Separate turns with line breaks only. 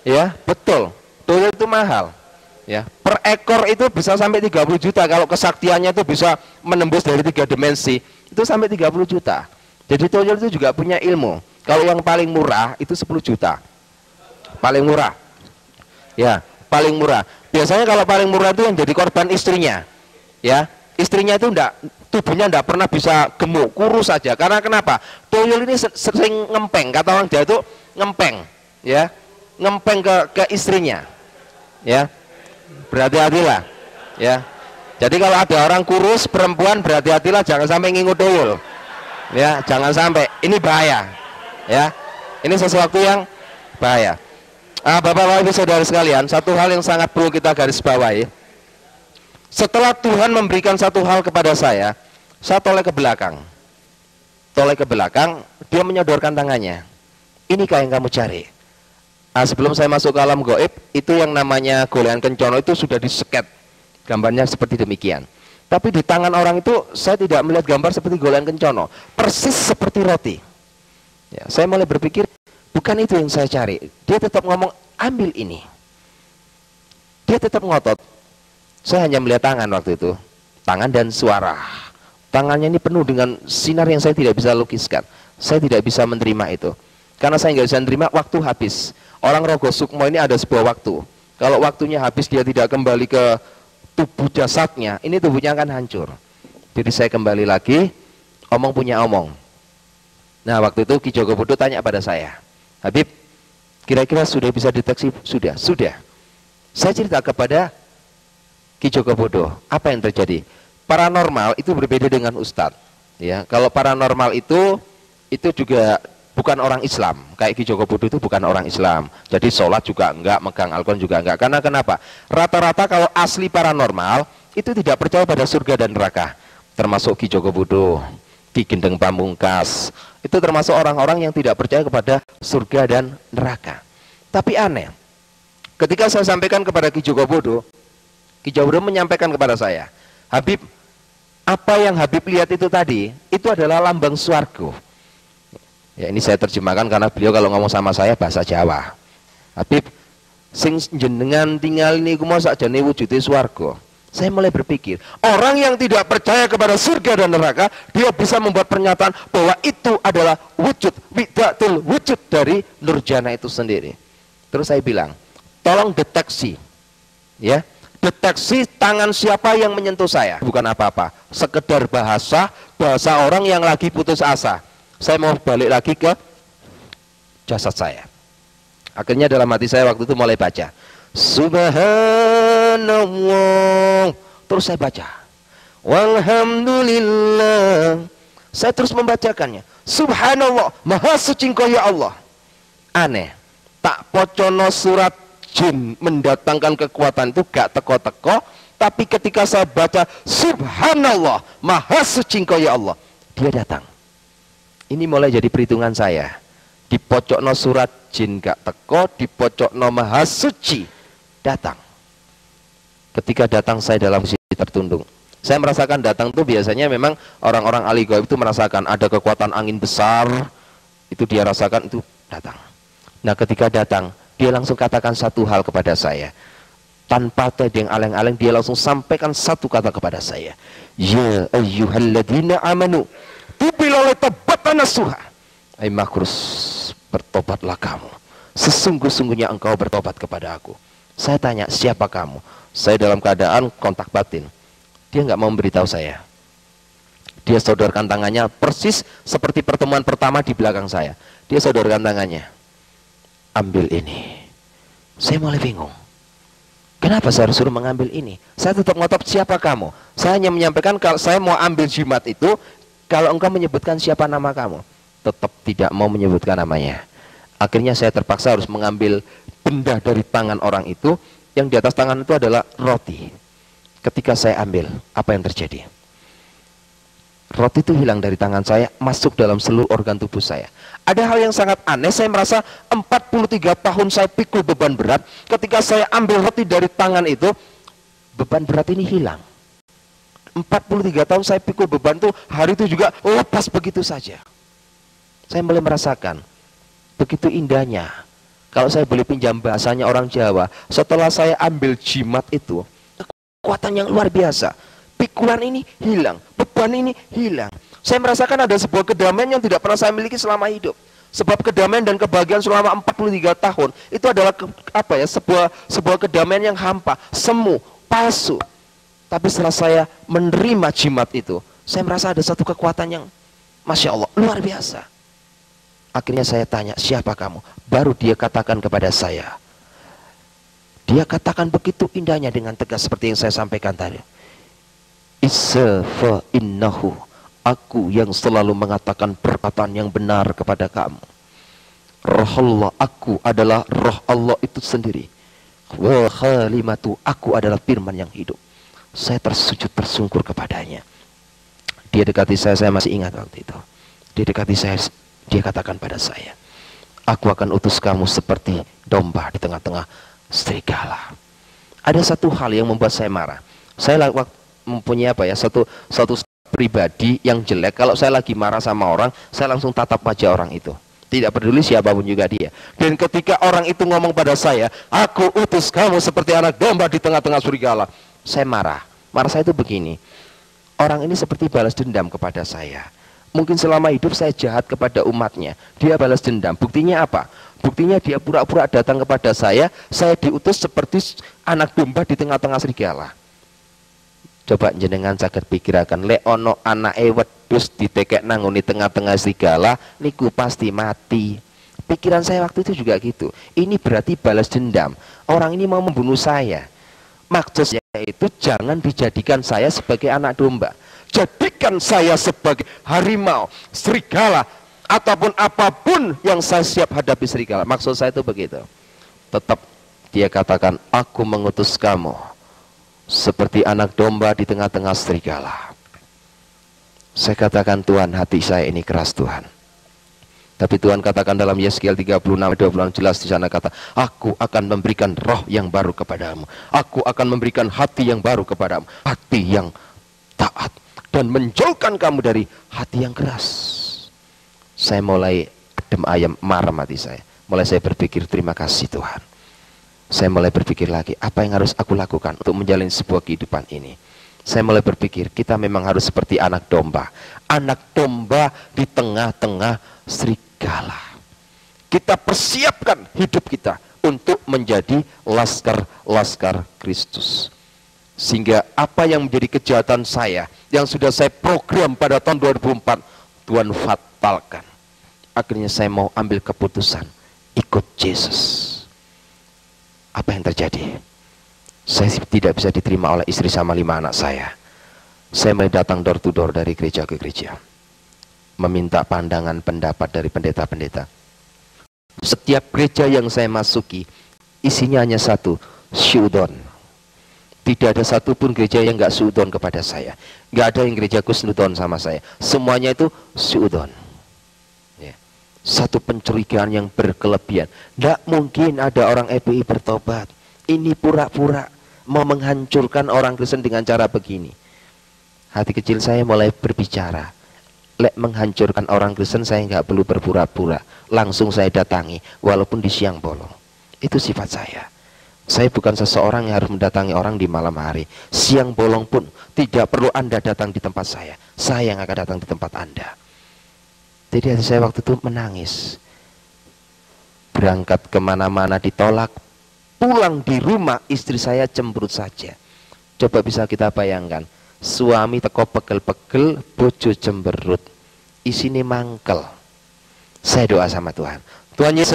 Ya, betul. Tuyul itu mahal. Ya, per ekor itu bisa sampai 30 juta. Kalau kesaktiannya itu bisa menembus dari 3 dimensi, itu sampai 30 juta. Jadi tuyul itu juga punya ilmu. Kalau yang paling murah itu 10 juta. Paling murah. Ya, paling murah. Biasanya kalau paling murah itu yang jadi korban istrinya. Ya, istrinya itu tubuhnya enggak pernah bisa gemuk, kurus saja. Karena kenapa? Tuyul ini sering ngempeng. Kata orang Jawa itu ngempeng, ya. Ngempeng ke istrinya. Ya. Berhati-hatilah, ya. Jadi kalau ada orang kurus perempuan, berhati-hatilah, jangan sampai ngingu tuyul. Ya, jangan sampai. Ini bahaya. Ya. Ini sesuatu yang bahaya. Bapak-bapak, Ibu, saudara sekalian, satu hal yang sangat perlu kita garis bawahi. Setelah Tuhan memberikan satu hal kepada saya toleh ke belakang. Toleh ke belakang, dia menyodorkan tangannya. Inikah yang kamu cari? Sebelum saya masuk ke alam gaib, itu yang namanya golean kencono itu sudah diseket. Gambarnya seperti demikian. Tapi di tangan orang itu, saya tidak melihat gambar seperti golean kencono. Persis seperti roti. Ya, saya mulai berpikir, bukan itu yang saya cari. Dia tetap ngomong, ambil ini. Dia tetap ngotot. Saya hanya melihat tangan waktu itu. Tangan dan suara. Tangannya ini penuh dengan sinar yang saya tidak bisa lukiskan. Saya tidak bisa menerima itu. Karena saya nggak bisa menerima, waktu habis. Orang Rogo Sukmo ini ada sebuah waktu. Kalau waktunya habis, dia tidak kembali ke tubuh jasadnya, ini tubuhnya akan hancur. Jadi saya kembali lagi, omong punya omong. Nah, waktu itu Ki Jogobodo tanya pada saya, Habib, kira-kira sudah bisa deteksi? Sudah. Saya cerita kepada Ki Jogobodo, apa yang terjadi? Paranormal itu berbeda dengan Ustadz. Ya, kalau paranormal itu juga bukan orang Islam. Kayak Ki Jogobodo itu bukan orang Islam. Jadi sholat juga enggak, megang Al-Quran juga enggak. Karena kenapa? Rata-rata kalau asli paranormal itu tidak percaya pada surga dan neraka. Termasuk Ki Jogobodo, Ki Gendeng Pamungkas. Itu termasuk orang-orang yang tidak percaya kepada surga dan neraka. Tapi aneh, ketika saya sampaikan kepada Ki Jogobodo menyampaikan kepada saya, Habib, apa yang Habib lihat itu tadi, itu adalah lambang swarga. Ya, ini saya terjemahkan karena beliau kalau ngomong sama saya bahasa Jawa. Habib, sing jenengan tinggal ini kumo sakjane wujude swarga. Saya mulai berpikir, orang yang tidak percaya kepada surga dan neraka, dia bisa membuat pernyataan bahwa itu adalah wujud, widatul wujud dari Nurjana itu sendiri. Terus saya bilang, tolong deteksi, ya, deteksi tangan siapa yang menyentuh saya. Bukan apa-apa, sekedar bahasa orang yang lagi putus asa. Saya mau balik lagi ke jasad saya. Akhirnya dalam hati saya waktu itu mulai baca Subhanallah. Terus saya baca Walhamdulillah. Saya terus membacakannya. Subhanallah, maha suci Engkau ya Allah. Aneh, tak pocono surat jin mendatangkan kekuatan itu gak teko-teko. Tapi ketika saya baca Subhanallah, maha suci Engkau ya Allah, dia datang. Ini mulai jadi perhitungan saya. Di pojokno surat jin gak teko, di pojokno maha suci datang. Ketika datang saya dalam posisi tertundung. Saya merasakan datang itu biasanya memang orang-orang ahli gaib itu merasakan ada kekuatan angin besar, itu dia rasakan, itu datang. Nah, ketika datang, dia langsung katakan satu hal kepada saya. Tanpa tedeng aleng-aleng, dia langsung sampaikan satu kata kepada saya. Ya ayyuhalladzina amanu tubilole tobatana suha. Hai makrus, bertobatlah kamu. Sesungguh-sungguhnya engkau bertobat kepada aku. Saya tanya, siapa kamu? Saya dalam keadaan kontak batin. Dia nggak mau memberitahu saya. Dia sodorkan tangannya persis seperti pertemuan pertama di belakang saya. Dia sodorkan tangannya. Ambil ini. Saya mulai bingung. Kenapa saya harus suruh mengambil ini? Saya tetap ngotot, siapa kamu? Saya hanya menyampaikan kalau saya mau ambil jimat itu, kalau engkau menyebutkan siapa nama kamu. Tetap tidak mau menyebutkan namanya. Akhirnya saya terpaksa harus mengambil benda dari tangan orang itu. Yang di atas tangan itu adalah roti. Ketika saya ambil, apa yang terjadi? Roti itu hilang dari tangan saya, masuk dalam seluruh organ tubuh saya. Ada hal yang sangat aneh, saya merasa 43 tahun saya pikul beban berat. Ketika saya ambil roti dari tangan itu, beban berat ini hilang. 43 tahun saya pikul beban itu, hari itu juga lepas begitu saja. Saya mulai merasakan begitu indahnya Kalau saya boleh pinjam bahasanya orang Jawa, setelah saya ambil jimat itu, kekuatan yang luar biasa. Pikulan ini hilang, beban ini hilang. Saya merasakan ada sebuah kedamaian yang tidak pernah saya miliki selama hidup. Sebab kedamaian dan kebahagiaan selama 43 tahun itu adalah sebuah kedamaian yang hampa, semu, palsu. Tapi setelah saya menerima jimat itu, saya merasa ada satu kekuatan yang Masya Allah, luar biasa. Akhirnya saya tanya, siapa kamu? Baru dia katakan kepada saya. Dia katakan begitu indahnya dengan tegas seperti yang saya sampaikan tadi. Isa fa innahu, aku yang selalu mengatakan perkataan yang benar kepada kamu. Roh Allah, aku adalah roh Allah itu sendiri. Wa khalimatu, aku adalah firman yang hidup. Saya tersujud tersungkur kepadanya. Dia dekati saya masih ingat waktu itu. Dia dekati saya, dia katakan pada saya, aku akan utus kamu seperti domba di tengah-tengah serigala. Ada satu hal yang membuat saya marah. Saya mempunyai satu pribadi yang jelek. Kalau saya lagi marah sama orang, saya langsung tatap wajah orang itu, tidak peduli siapapun juga dia. Dan ketika orang itu ngomong pada saya, aku utus kamu seperti anak domba di tengah-tengah serigala, saya marah. Marah saya itu begini, orang ini seperti balas dendam kepada saya. Mungkin selama hidup saya jahat kepada umatnya, dia balas dendam. Buktinya apa? Buktinya dia pura-pura datang kepada saya diutus seperti anak domba di tengah-tengah serigala. Coba jenengan saged pikiraken, lek ono anake wedhus ditekek nangoni tengah-tengah serigala, niku pasti mati. Pikiran saya waktu itu juga gitu. Ini berarti balas dendam. Orang ini mau membunuh saya. Maksudnya itu jangan dijadikan saya sebagai anak domba. Jadikan saya sebagai harimau, serigala, ataupun apapun yang saya siap hadapi serigala. Maksud saya itu begitu. Tetap dia katakan, aku mengutus kamu seperti anak domba di tengah-tengah serigala. Saya katakan, Tuhan, hati saya ini keras, Tuhan. Tapi Tuhan katakan dalam Yeskiel 36:26 jelas di sana kata, aku akan memberikan roh yang baru kepadamu. Aku akan memberikan hati yang baru kepadamu, hati yang taat, dan menjauhkan kamu dari hati yang keras. Saya mulai adem ayam, marah hati saya. Mulai saya berpikir, terima kasih Tuhan. Saya mulai berpikir lagi, apa yang harus aku lakukan untuk menjalani sebuah kehidupan ini. Saya mulai berpikir, kita memang harus seperti anak domba. Anak domba di tengah-tengah serigala. Kita persiapkan hidup kita untuk menjadi laskar-laskar Kristus. Sehingga apa yang menjadi kejahatan saya, yang sudah saya program pada tahun 2004, Tuhan fatalkan. Akhirnya saya mau ambil keputusan, ikut Yesus. Apa yang terjadi? Saya tidak bisa diterima oleh istri sama 5 anak saya. Saya mulai datang door to door dari gereja ke gereja, meminta pandangan pendapat dari pendeta-pendeta. Setiap gereja yang saya masuki, isinya hanya satu, syudon. Tidak ada satupun gereja yang nggak syudon kepada saya. Nggak ada yang gerejaku syudon sama saya. Semuanya itu syudon. Satu pencurigaan yang berkelebihan. Tidak mungkin ada orang EPI bertobat. Ini pura-pura mau menghancurkan orang Kristen dengan cara begini. Hati kecil saya mulai berbicara, lek menghancurkan orang Kristen saya nggak perlu berpura-pura, langsung saya datangi walaupun di siang bolong. Itu sifat saya. Saya bukan seseorang yang harus mendatangi orang di malam hari. Siang bolong pun tidak perlu Anda datang di tempat saya yang akan datang di tempat Anda. Jadi hati saya waktu itu menangis. Berangkat kemana-mana ditolak, pulang di rumah istri saya cemberut saja. Coba bisa kita bayangkan, suami teko pegel-pegel, bojo cemberut, isine mangkel. Saya doa sama Tuhan, Tuhan Yesus,